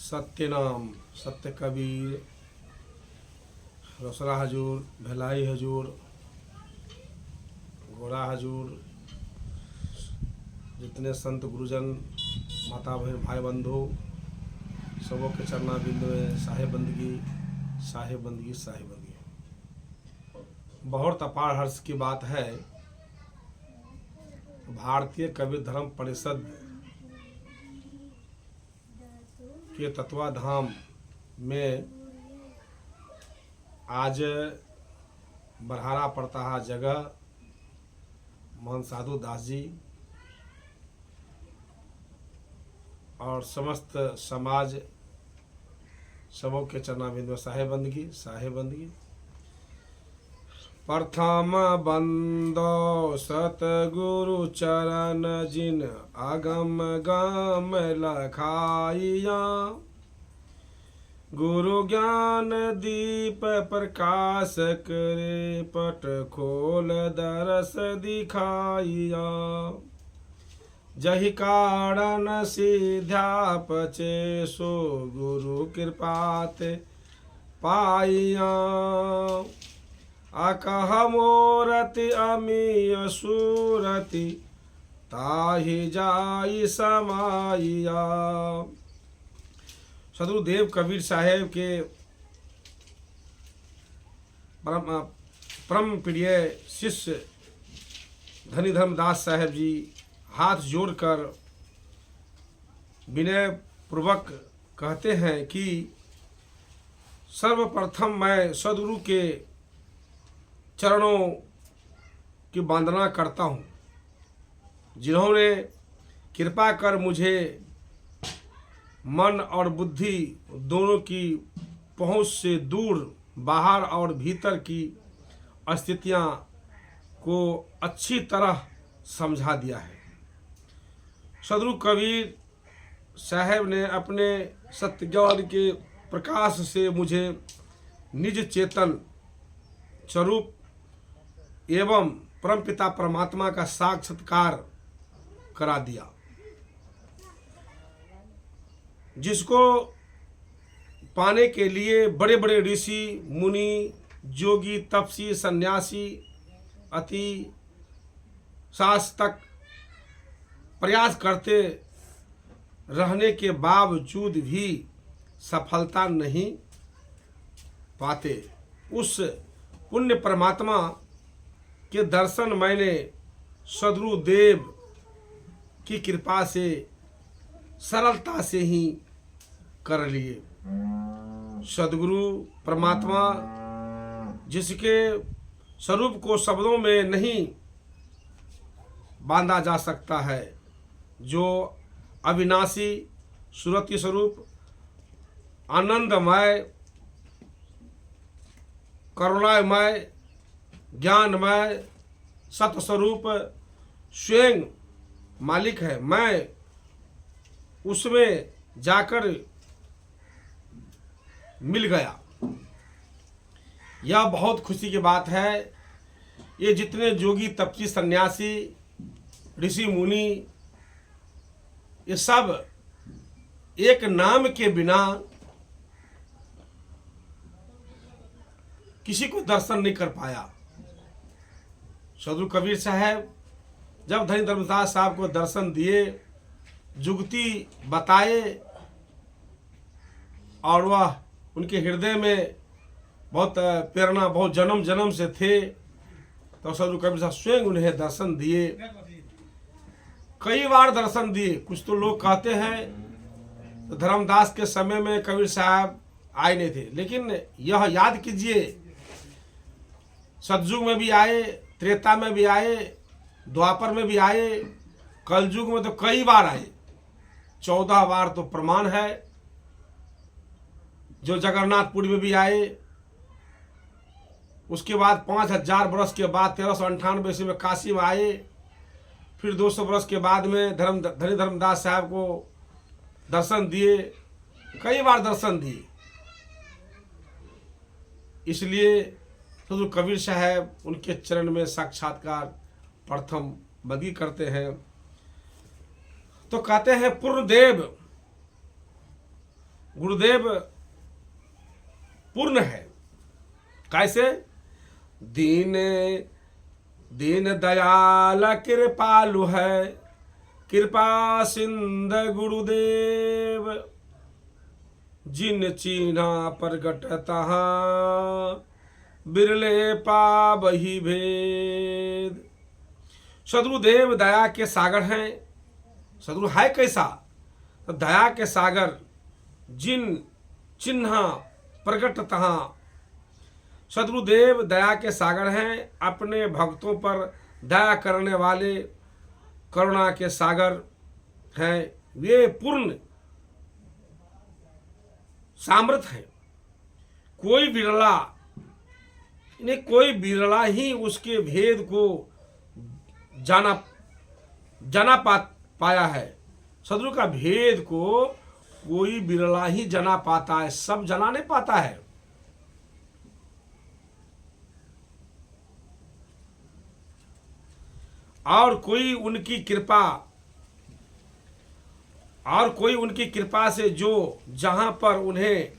सत्य नाम, सत्य कबीर, रोसड़ा हजूर, भिलाई हजूर, गोरा हजूर, जितने संत गुरुजन, माता बहन, भाई बंधु, सबों के चरना बिंदु में साहिब बंदगी, साहिब बंदगी, साहिब बंदगी। बहुत अपार हर्ष की बात है, भारतीय कबीर धर्म परिषद के तत्वाधाम में आज बरहारा पड़ता है जगह महंत साधु दास जी और समस्त समाज सबों के चरणाबिंदु साहेब बंदगी, साहेब बंदगी। प्रथम बंदो सतगुरु चरण जिन आगम गाम लखाइया, गुरु ज्ञान दीप प्रकाश करे पट खोल दरस दिखाइया, जहि कारण सिद्ध्या पचे सो गुरु कृपात पाइया, अकह मोरति अमीय सूरति ताहि जाई समाइया। सदगुरुदेव कबीर साहेब के परम प्रिय शिष्य धनी धर्मदास साहेब जी हाथ जोड़कर विनय पूर्वक कहते हैं कि सर्वप्रथम मैं सदगुरु के चरणों की वंदना करता हूँ, जिन्होंने कृपा कर मुझे मन और बुद्धि दोनों की पहुँच से दूर बाहर और भीतर की स्थितियाँ को अच्छी तरह समझा दिया है। सदगुरु कबीर साहेब ने अपने सत्य ज्ञान के प्रकाश से मुझे निज चेतन स्वरूप एवं परमपिता परमात्मा का साक्षात्कार करा दिया, जिसको पाने के लिए बड़े बड़े ऋषि मुनि जोगी तपसी सन्यासी अति सास तक प्रयास करते रहने के बावजूद भी सफलता नहीं पाते। उस पुण्य परमात्मा के दर्शन मैंने सदगुरु देव की कृपा से सरलता से ही कर लिए। सदगुरु परमात्मा जिसके स्वरूप को शब्दों में नहीं बांधा जा सकता है, जो अविनाशी सुरति स्वरूप आनंदमय करुणामय ज्ञानमय सतस्वरूप स्वयं मालिक है। मैं उसमें जाकर मिल गया, यह बहुत खुशी की बात है। ये जितने जोगी तपसी सन्यासी ऋषि मुनि, ये सब एक नाम के बिना किसी को दर्शन नहीं कर पाया। सदगुरु कबीर साहब जब धनी धर्मदास साहब को दर्शन दिए, जुगती बताए और वह उनके हृदय में बहुत प्रेरणा बहुत जन्म जन्म से थे, तो सदगुरु कबीर साहब स्वयं उन्हें दर्शन दिए, कई बार दर्शन दिए। कुछ तो लोग कहते हैं तो धर्मदास के समय में कबीर साहब आए नहीं थे, लेकिन यह याद कीजिए सतयुग में भी आए, त्रेता में भी आए, द्वापर में भी आए, कलयुग में तो कई बार आए, 14 बार तो प्रमाण है। जो जगन्नाथपुरी में भी आए, उसके बाद 5000 वर्ष के बाद 1398 ईस्वी में काशी में आए, फिर 200 वर्ष के बाद में धनी धर्मदास साहब को दर्शन दिए, कई बार दर्शन दिए। इसलिए तो कबीर साहब उनके चरण में साक्षात्कार प्रथम बंदगी करते हैं। तो कहते हैं पूर्णदेव गुरुदेव पूर्ण है। कैसे? दीन दीन दयाल कृपालु है, कृपा सिंध गुरुदेव, जिन चीन्हा प्रगट तहाँ, बिरले पाबहि भेद। सद्गुरुदेव दया के सागर हैं। सद्गुरु है कैसा? तो दया के सागर, जिन चिन्ह प्रगट तहाँ। सद्गुरुदेव दया के सागर हैं, अपने भक्तों पर दया करने वाले करुणा के सागर हैं। वे पूर्ण सामर्थ्य हैं। कोई बिरला ही उसके भेद को जाना पाया है। सद्गुरु का भेद को कोई बिरला ही जाना पाता है, सब जाना नहीं पाता है। और कोई उनकी कृपा से जो जहां पर उन्हें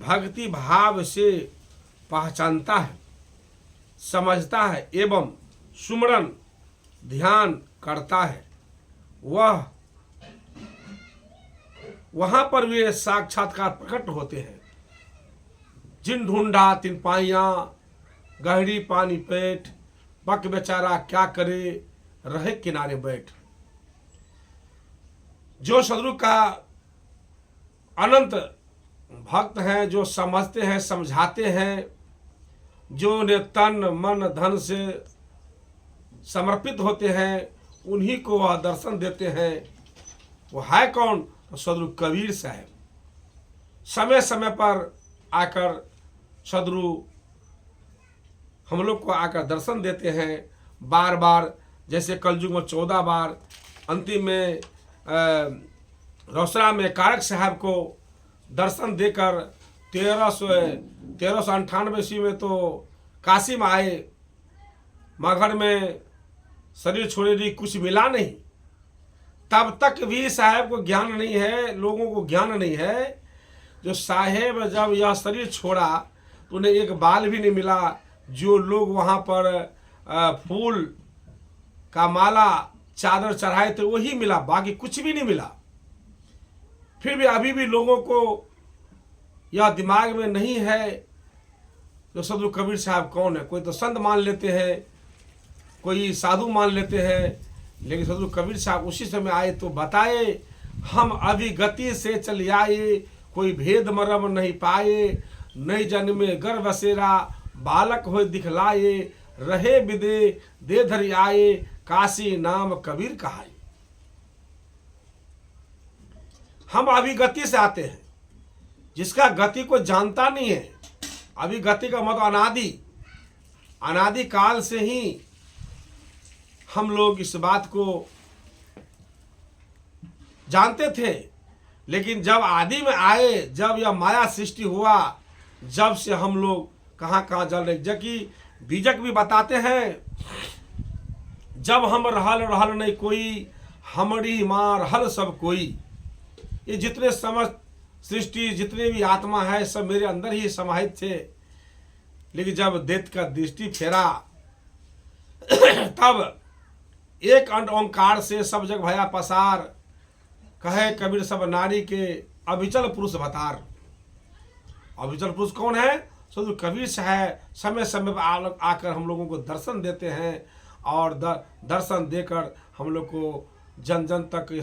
भक्ति भाव से पहचानता है, समझता है एवं सुमरन ध्यान करता है, वहां पर वे साक्षात्कार प्रकट होते हैं। जिन ढूंढा तिन पाइया, गहरी पानी पेट, पक बेचारा क्या करे, रहे किनारे बैठ। जो सद्गुरु का अनंत भक्त हैं, जो समझते हैं, समझाते हैं, जो ने तन मन धन से समर्पित होते हैं, उन्हीं को वह दर्शन देते हैं। वो है कौन? तो सद्गुरु कबीर साहब। समय समय पर आकर सद्गुरु हम लोग को आकर दर्शन देते हैं बार बार। जैसे कलयुग में 14 बार, अंतिम में रोसड़ा में कारक साहब को दर्शन देकर 1398 ईस्वी में तो काशी में आए। मगहर में शरीर छोड़े नहीं, कुछ मिला नहीं। तब तक भी साहेब को ज्ञान नहीं है, लोगों को ज्ञान नहीं है। जो साहेब जब यह शरीर छोड़ा तो उन्हें एक बाल भी नहीं मिला। जो लोग वहाँ पर फूल का माला चादर चढ़ाए थे वही मिला, बाकी कुछ भी नहीं मिला। फिर भी अभी भी लोगों को यह दिमाग में नहीं है जो सद्गुरु कबीर साहब कौन है। कोई तो संत मान लेते हैं, कोई साधु मान लेते हैं, लेकिन सद्गुरु कबीर साहब उसी समय आए तो बताए, हम अभी गति से चल आए, कोई भेद मरम नहीं पाए, नई जन्मे गर्भ बसेरा, बालक हो दिखलाए, रहे विदे दे धरि आए, काशी नाम कबीर कहाए। हम अभी गति से आते हैं, जिसका गति को जानता नहीं है। अभी गति का मतलब अनादि काल से ही हम लोग इस बात को जानते थे, लेकिन जब आदि में आए, जब यह माया सृष्टि हुआ, जब से हम लोग कहाँ कहाँ जल रहे। जबकि बीजक भी बताते हैं, जब हम रहल नहीं कोई, हमरी माँ रहल सब कोई। ये जितने समस्त सृष्टि, जितने भी आत्मा है, सब मेरे अंदर ही समाहित थे। लेकिन जब दैत्य का दृष्टि फेरा तब एक ओंकार से सब जग भया पसार, कहे कबीर सब नारी के अभिचल पुरुष भतार। अभिचल पुरुष कौन है? सद्गुरु कबीर साहब समय समय पर आकर हम लोगों को दर्शन देते हैं, और दर्शन देकर हम लोग को जन जन तक ये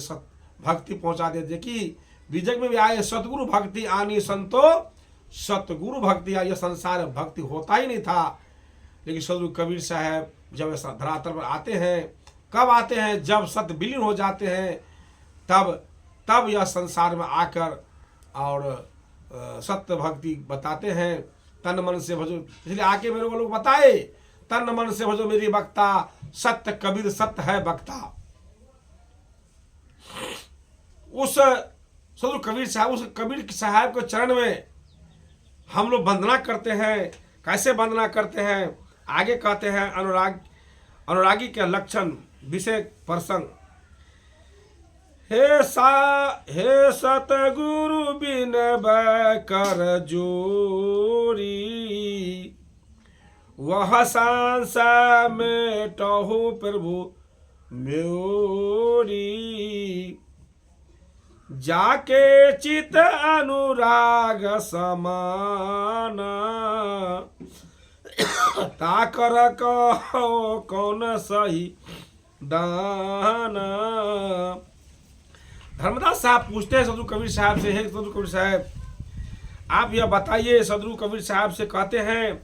भक्ति पहुंचा देते। कि बीजक में भी आए, सतगुरु भक्ति आनी संतो, सतगुरु भक्ति आई। यह संसार भक्ति होता ही नहीं था। लेकिन सद्गुरु कबीर साहब जब ऐसा धरातल पर आते हैं, कब आते हैं? जब सत विलीन हो जाते हैं, तब यह संसार में आकर और सत्य भक्ति बताते हैं। तन मन से भजो, इसलिए आके मेरे को लोग बताए, तन मन से भजो मेरी बक्ता, सत्य कबीर सत्य है बक्ता। उस सद्गुरु कबीर साहब, उस कबीर साहब के चरण में हम लोग वंदना करते हैं। कैसे वंदना करते हैं? आगे कहते हैं, अनुरागी के लक्षण विषय प्रसंग। हे सतगुरु बिनबै कर जोरी, वह सांसा मेटहु प्रभु म्योरी। जाके चित अनुराग समान, ताकर कहो कौन सही दान। धर्मदास साहब पूछते हैं सदगुरु कबीर साहब से, हे सदगुरु कबीर साहब आप यह बताइए। सदगुरु कबीर साहब से कहते हैं,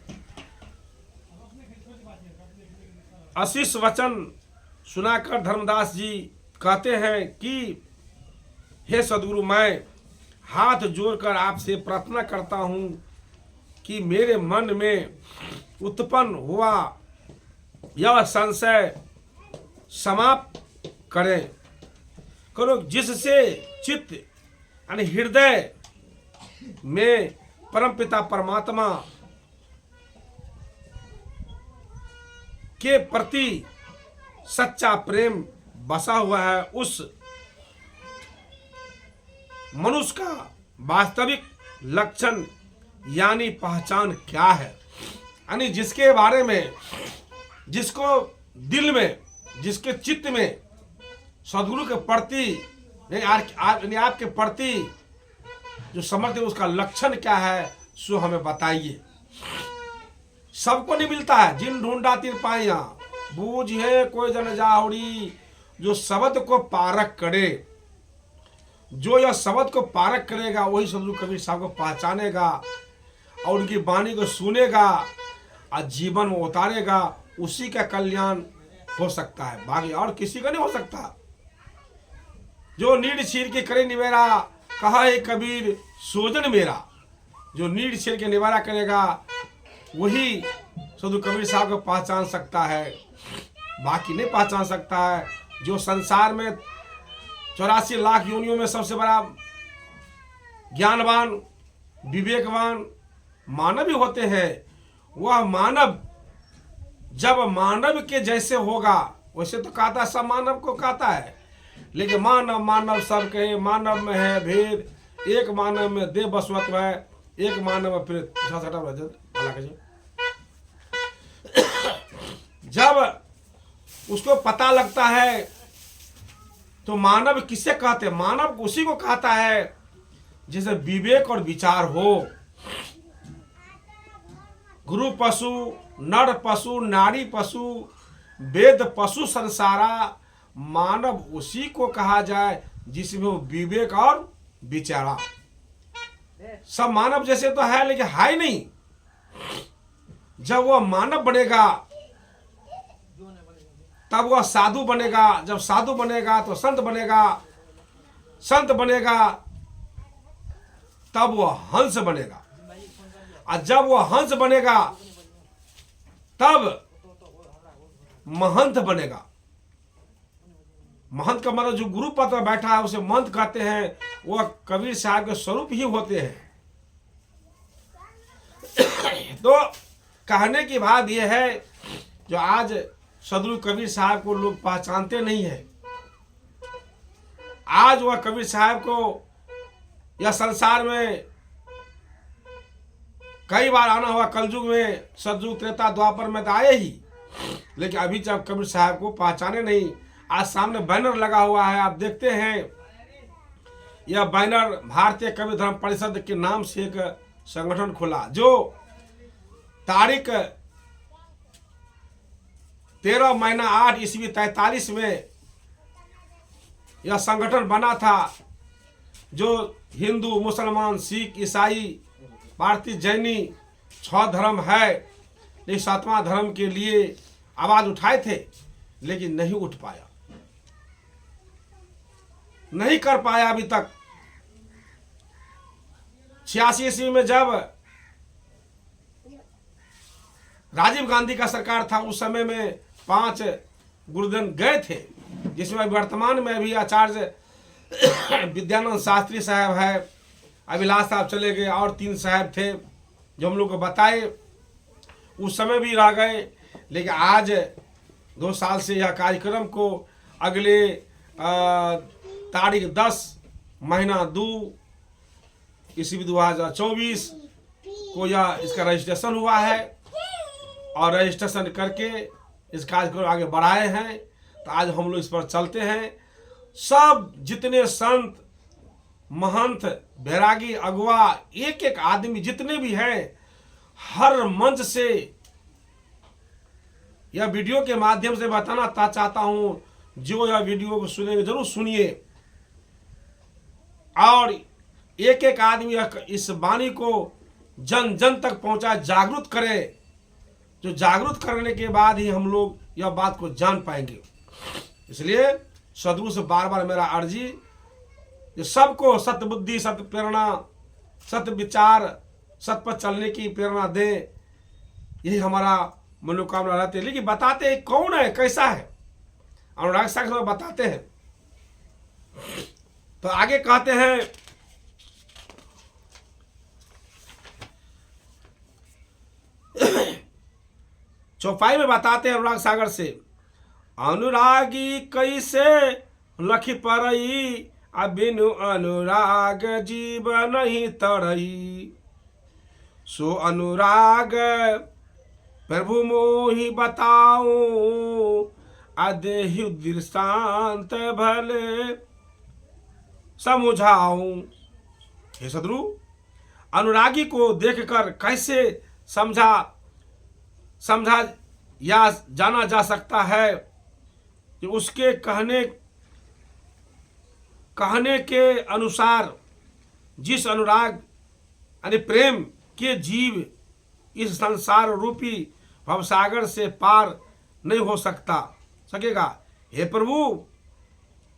आशीष वचन सुनाकर धर्मदास जी कहते हैं कि हे सदगुरु, मैं हाथ जोड़कर आपसे प्रार्थना करता हूं कि मेरे मन में उत्पन्न हुआ यह संशय समाप्त करो, जिससे चित्त यानी हृदय में परमपिता परमात्मा के प्रति सच्चा प्रेम बसा हुआ है। उस मनुष्य का वास्तविक लक्षण यानी पहचान क्या है, यानी जिसके बारे में, जिसको दिल में, जिसके चित्त में सदगुरु के प्रति यानी आपके प्रति जो समर्थ है, उसका लक्षण क्या है, सो हमें बताइए। सबको नहीं मिलता है। जिन ढूंढा तीर पाइया, बूझे कोई जन जाहुड़ी। जो शब्द को पारक करे, जो यह शब्द को पारक करेगा, वही सदगुरु कबीर साहब को पहचानेगा और उनकी वाणी को सुनेगा और जीवन में उतारेगा। उसी का कल्याण हो सकता है, बाकी और किसी का नहीं हो सकता। जो नीड़ छीर के करे निवेरा, कहा है कबीर सोजन मेरा। जो नीड़ छीर के निवारा करेगा वही सदगुरु कबीर साहब को पहचान सकता है, बाकी नहीं पहचान सकता है। जो संसार में 84 लाख योनियों में सबसे बड़ा ज्ञानवान विवेकवान मानव ही होते हैं, वह मानव जब मानव के जैसे होगा, वैसे तो कहता सब मानव को कहता है, लेकिन मानव मानव सब कहे। मानव में है भेद, एक मानव में देव बसवत्व है, एक मानव में फिर जब उसको पता लगता है तो मानव किसे कहते हैं? मानव उसी को कहता है जिसे विवेक और विचार हो। गुरु पशु, नर पशु, नारी पशु, वेद पशु संसारा, मानव उसी को कहा जाए जिसमें वो विवेक और विचारा। सब मानव जैसे तो है, लेकिन है ही नहीं। जब वह मानव बनेगा तब वह साधु बनेगा, जब साधु बनेगा तो संत बनेगा, संत बनेगा तब वह हंस बनेगा, और जब वह हंस बनेगा तब महंत बनेगा। महंत का मतलब जो गुरु पद पर बैठा है उसे महंत कहते हैं। वह कबीर साहब के स्वरूप ही होते हैं। तो कहने की बात यह है, जो आज सदगुरु कबीर साहब को लोग पहचानते नहीं है। आज वह कबीर साहब को यह संसार में कई बार आना हुआ, कलयुग में, सतयुग, त्रेता, द्वापर में तो आए ही, लेकिन अभी जब कबीर साहब को पहचाने नहीं। आज सामने बैनर लगा हुआ है, आप देखते हैं। यह बैनर भारतीय कबीर धर्म परिषद के नाम से एक संगठन खुला, जो तारीख 13 महीना 8 ईस्वी 43 में यह संगठन बना था, जो हिंदू, मुसलमान, सिख, ईसाई, पारसी, जैनी 6 धर्म है, लेकिन 7वां धर्म के लिए आवाज उठाए थे, लेकिन नहीं उठ पाया, नहीं कर पाया अभी तक। 86 ईस्वी में जब राजीव गांधी का सरकार था, उस समय में 5 गुरुजन गए थे, जिसमें वर्तमान में भी आचार्य विद्यानंद शास्त्री साहब है, अभिलाष साहब चले गए, और 3 साहब थे जो हम लोग को बताए। उस समय भी रह गए, लेकिन आज 2 साल से यह कार्यक्रम को अगले तारीख 10 महीना 2 ईस्वी 2024 को यह इसका रजिस्ट्रेशन हुआ है और रजिस्ट्रेशन करके इस कार्यक्रम आगे बढ़ाए हैं। तो आज हम लोग इस पर चलते हैं। सब जितने संत महंत बैरागी अगुआ एक एक आदमी जितने भी हैं, हर मंच से यह वीडियो के माध्यम से बताना चाहता हूं, जो यह वीडियो को सुनेंगे जरूर सुनिए और एक एक आदमी इस वाणी को जन जन तक पहुंचा, जागरूक करे। जो जागरूक करने के बाद ही हम लोग यह बात को जान पाएंगे। इसलिए सदगुरु से बार बार मेरा अर्जी, जो सबको सत्य बुद्धि, सत्य प्रेरणा, सत्य विचार, सत्य पर चलने की प्रेरणा दे, यही हमारा मनोकामना रहती है। लेकिन बताते हैं कौन है, कैसा है, अनुराग सागर में बताते हैं। तो आगे कहते हैं, चौपाई में बताते हैं अनुराग सागर से, अनुरागी कैसे लखी परई, बिनु अनुराग जीव नहीं तरई। सो अनुराग प्रभु मोहि बताऊं, अदेहि दृष्टांत भले समझाऊं। हे सदगुरु, अनुरागी को देखकर कैसे समझा या जाना जा सकता है कि उसके कहने के अनुसार जिस अनुराग यानी प्रेम के जीव इस संसार रूपी भवसागर से पार नहीं हो सकेगा। हे प्रभु,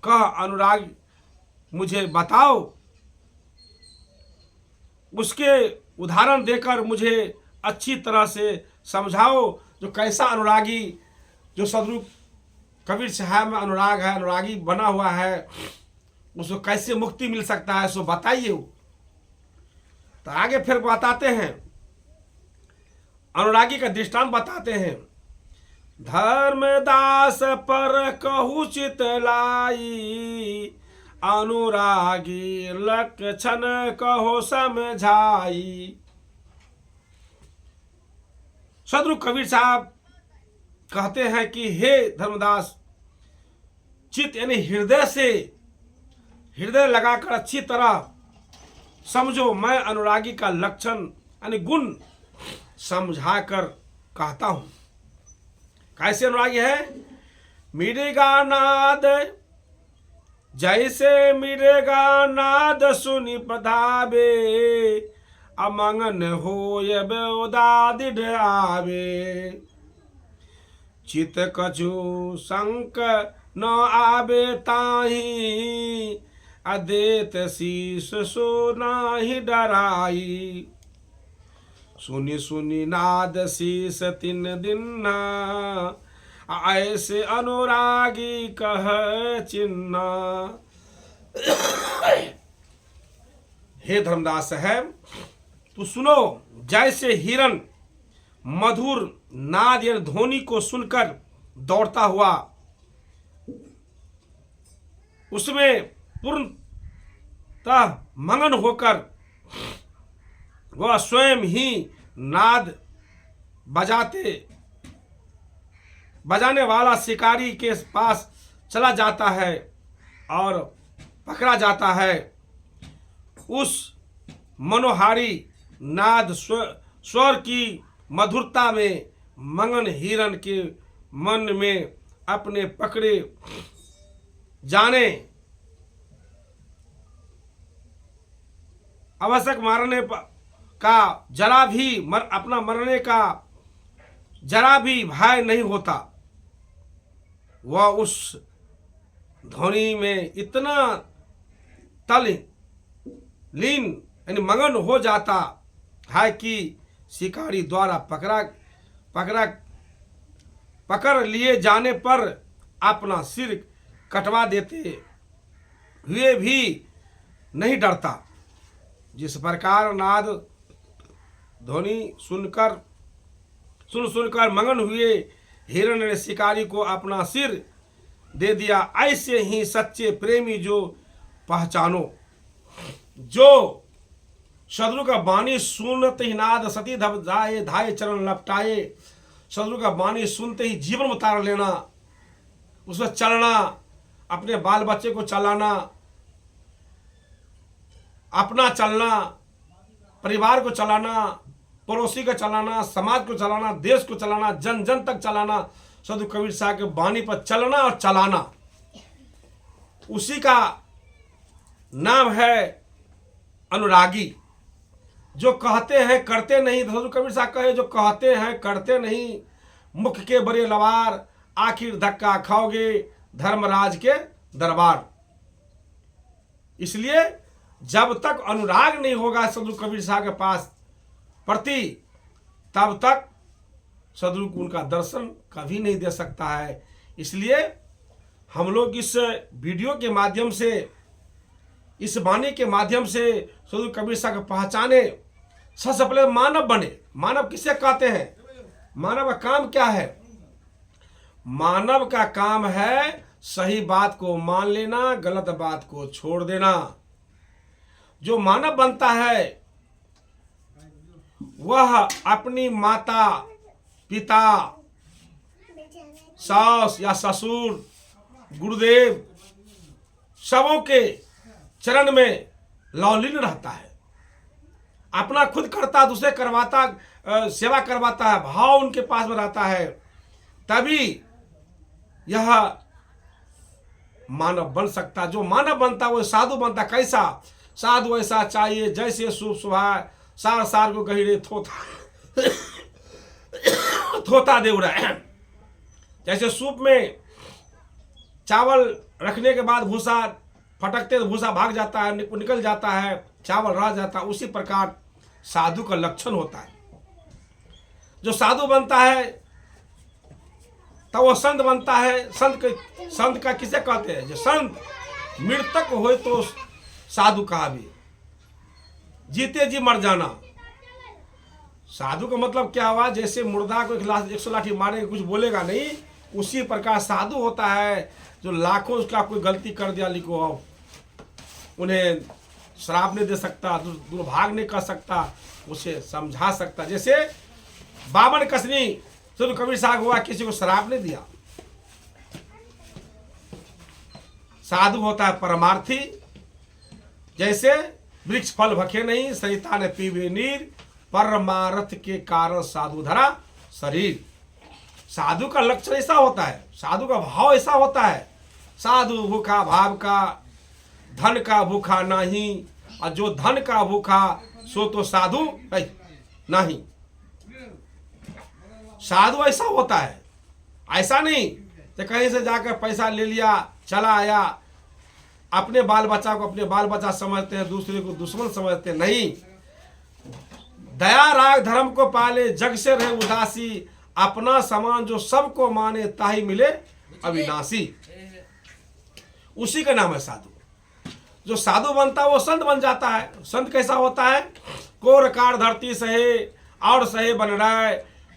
कह अनुराग मुझे बताओ, उसके उदाहरण देकर मुझे अच्छी तरह से समझाओ। जो कैसा अनुरागी, जो सदगुरु कबीर साहब में अनुराग है, अनुरागी बना हुआ है, उसको कैसे मुक्ति मिल सकता है, सो बताइए। तो आगे फिर बताते हैं, अनुरागी का दृष्टांत बताते हैं। धर्मदास पर कहु चित लाई, अनुरागी लक्षण कहो समझाई। सदगुरु कबीर साहब कहते हैं कि हे धर्मदास, चित्त यानी हृदय लगाकर अच्छी तरह समझो। मैं अनुरागी का लक्षण यानी गुण समझाकर कहता हूं। कैसे अनुरागी है? मिरेगा नाद जैसे मिरेगा नाद सुनि पधाबे, अमंगन होय उदादिड आवे। चित कछु संक न आवे ताही, अदेत शीस सो नाही डराई। सुनि सुनि नाद शीस तीन दिन, ऐसे अनुरागी कह चिन्ना। हे धर्मदास साहब, तो सुनो, जैसे हिरन मधुर नाद या ध्वनि को सुनकर दौड़ता हुआ उसमें पूर्णतः मगन होकर वह स्वयं ही नाद बजाने वाला शिकारी के पास चला जाता है और पकड़ा जाता है। उस मनोहारी नाद स्वर की मधुरता में मगन हिरन के मन में अपने पकड़े जाने आवश्यक मारने का अपना मरने का जरा भी भय नहीं होता। वह उस ध्वनि में इतना तल्लीन यानी मगन हो जाता है कि शिकारी द्वारा पकड़ लिए जाने पर अपना सिर कटवा देते हुए भी नहीं डरता। जिस प्रकार नाद ध्वनि सुनकर मगन हुए हिरण ने शिकारी को अपना सिर दे दिया, ऐसे ही सच्चे प्रेमी जो पहचानो। जो सदगुरु का वाणी सुनत ही नाद सती धब जाए धाये चरण लपटाए। सदगुरु का वाणी सुनते ही जीवन उतार लेना, उसमें चलना, अपने बाल बच्चे को चलाना, अपना चलना, परिवार को चलाना, पड़ोसी को चलाना, समाज को चलाना, देश को चलाना, जन जन तक चलाना। सदगुरु कबीर साहब के वाणी पर चलना और चलाना, उसी का नाम है अनुरागी। जो कहते हैं करते नहीं, सदगुरु कबीर साहब कहे जो कहते हैं करते नहीं, मुख के बड़े लवार, आखिर धक्का खाओगे धर्मराज के दरबार। इसलिए जब तक अनुराग नहीं होगा सदगुरु कबीर साहब के पास प्रति, तब तक सदगुरु को उनका दर्शन कभी नहीं दे सकता है। इसलिए हम लोग इस वीडियो के माध्यम से, इस वाणी के माध्यम से सदगुरु कबीर साहब को पहचाने। सबसे पहले मानव बने। मानव किसे कहते हैं? मानव का काम क्या है? मानव का काम है सही बात को मान लेना, गलत बात को छोड़ देना। जो मानव बनता है वह अपनी माता, पिता, सास या ससुर, गुरुदेव सबों के चरण में लौलीन रहता है। अपना खुद करता, दूसरे करवाता, सेवा करवाता है, भाव उनके पास में रहता है। तभी यह मानव बन सकता। जो मानव बनता वो साधु बनता। कैसा साधु? ऐसा चाहिए जैसे सूप सुहा सार सार को गहिरे थोथा थोता देवरा। जैसे सूप में चावल रखने के बाद भूसा फटकते तो भूसा भाग जाता है, निकल जाता है, चावल रह जाता है। उसी प्रकार साधु का लक्षण होता है। जो साधु बनता है तब वो संत बनता है। संत का किसे कहते हैं? जो संत मृतक हो तो साधु कहा भी, जीते जी मर जाना। साधु का मतलब क्या हुआ? जैसे मुर्दा को 100 लाठी मारेगा कुछ बोलेगा नहीं, उसी प्रकार साधु होता है जो लाखों उसका कोई गलती कर दिया, लिखो उन्हें श्राप नहीं दे सकता, दुर्भाग नहीं कर सकता, उसे समझा सकता। जैसे बावन कसनी सदगुरु कबीर साहब हुआ, किसी को श्राप नहीं दिया। साधु होता है परमार्थी। जैसे वृक्ष फल भखे नहीं, सरिता ने पीवे नीर, परमार्थ के कारण साधु धरा शरीर। साधु का लक्षण ऐसा होता है, साधु का भाव ऐसा होता है। साधु भूखा भाव का, धन का भूखा नहीं, और जो धन का भूखा सो तो साधु नहीं। साधु ऐसा होता है, ऐसा नहीं कि कहीं से जाकर पैसा ले लिया चला आया, अपने बाल बच्चा को अपने बाल बच्चा समझते हैं, दूसरे को दुश्मन समझते हैं। नहीं, दया राग धर्म को पाले, जग से रहे उदासी, अपना समान जो सबको माने, ताही मिले अविनाशी। उसी का नाम है साधु। जो साधु बनता है वो संत बन जाता है। संत कैसा होता है? कोर कार धरती सहे और सहे बन राय,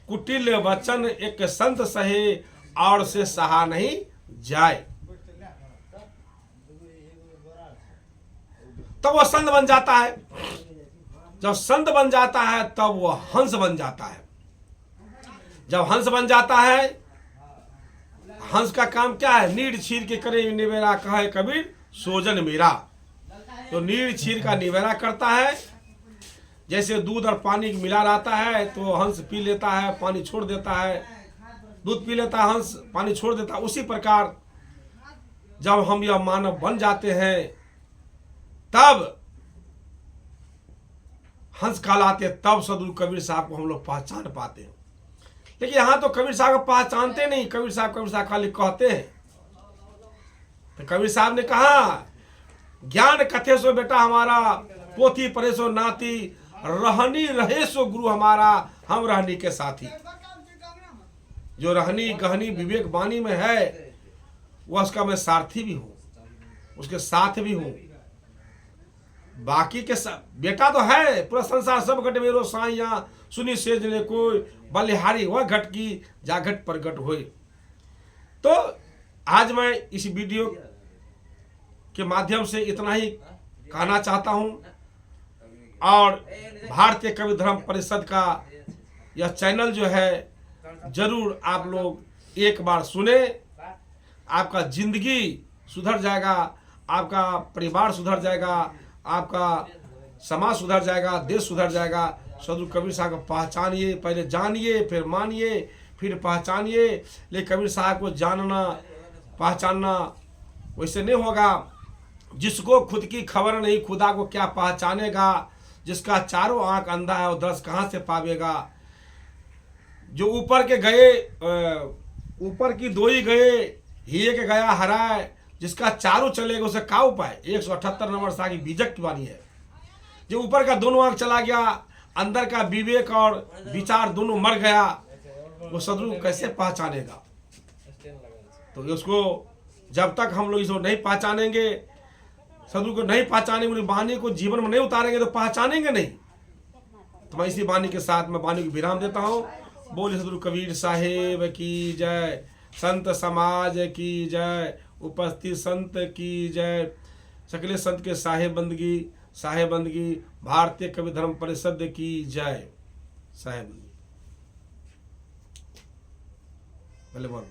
कुटिल वचन एक संत सहे और से सहा नहीं जाए। तब वो संत बन जाता है। जब संत बन जाता है तब वो हंस बन जाता है। जब हंस बन जाता है, हंस का काम क्या है? नीड़ छीर के करे निवेरा, कहे कबीर सोजन मेरा। तो नीड़ छीर का निवेरा करता है। जैसे दूध और पानी मिला रहता है तो हंस पी लेता है, पानी छोड़ देता है, दूध पी लेता है हंस, पानी छोड़ देता है। उसी प्रकार जब हम यह मानव बन जाते हैं तब हंस कहलाते, तब सदगुरु कबीर साहब को हम लोग पहचान पाते हैं। लेकिन यहाँ तो कबीर साहब को पहचानते नहीं। कबीर साहब खाली कहते हैं। तो कबीर साहब ने कहा, ज्ञान कथे सो बेटा हमारा, पोथी पढ़े सो नाती, रहनी रहे सो गुरु हमारा, हम रहनी के साथी। जो रहनी गहनी विवेक वाणी में है वह उसका मैं सारथी भी हूँ, उसके साथ भी हूँ। बाकी के बेटा तो है, पूरा संसार सब घट मेरो साइया, सुनी सेज ने कोई, बलिहारी वह घट की जा घट प्रगट होए। तो आज मैं इस वीडियो के माध्यम से इतना ही कहना चाहता हूं। और भारतीय कवि धर्म परिषद का यह चैनल जो है जरूर आप लोग एक बार सुने, आपका जिंदगी सुधर जाएगा, आपका परिवार सुधर जाएगा, आपका समाज सुधर जाएगा, देश सुधर जाएगा। सदगुरु कबीर साहब को पहचानिए, पहले जानिए फिर मानिए फिर पहचानिए। लेकिन कबीर साहब को जानना पहचानना वैसे नहीं होगा। जिसको खुद की खबर नहीं खुदा को क्या पहचानेगा। जिसका चारों आंख अंधा है वो दर्श कहाँ से पावेगा। जो ऊपर के गए ऊपर की दो ही गए हिये के गया हराए। जिसका चारों चलेगा उसे का उपाय। 178 नंबर सा की बीजक की वाणी है। जो ऊपर का दोनों आंख चला गया, अंदर का विवेक और विचार दोनों मर गया, वो सदगुरु कैसे पहचानेगा। तो उसको जब तक हम लोग इसको नहीं पहचानेंगे, सदगुरु को नहीं पहचानेंगे, उनकी वाणी को जीवन में नहीं उतारेंगे तो पहचानेंगे नहीं। तो मैं इसी वाणी के साथ मैं वाणी को विराम देता हूँ। बोले सदगुरु कबीर साहेब की जय, संत समाज की जय, उपस्थित संत की जय, सकले संत के साहेबंदगी, भारतीय कवि धर्म परिषद की जय। साहेबंदगी भले बोल।